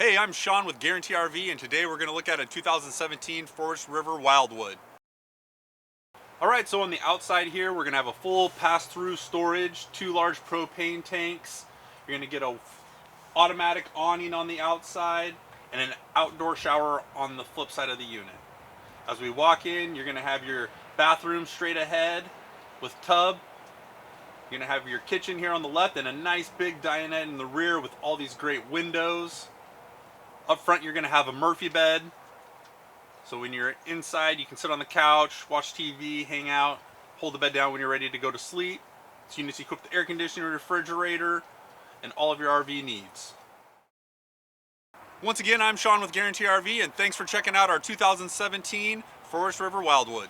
Hey, I'm Sean with Guaranty RV, and today we're going to look at a 2017 Forest River Wildwood. Alright, so on the outside here, we're going to have a full pass-through storage, 2 large propane tanks. You're going to get a automatic awning on the outside, and an outdoor shower on the flip side of the unit. As we walk in, you're going to have your bathroom straight ahead with tub. You're going to have your kitchen here on the left, and a nice big dinette in the rear with all these great windows. Up front, you're going to have a Murphy bed. So when you're inside, you can sit on the couch, watch TV, hang out, hold the bed down when you're ready to go to sleep. This unit's equipped with air conditioner, refrigerator, and all of your RV needs. Once again, I'm Sean with Guaranty RV, and thanks for checking out our 2017 Forest River Wildwood.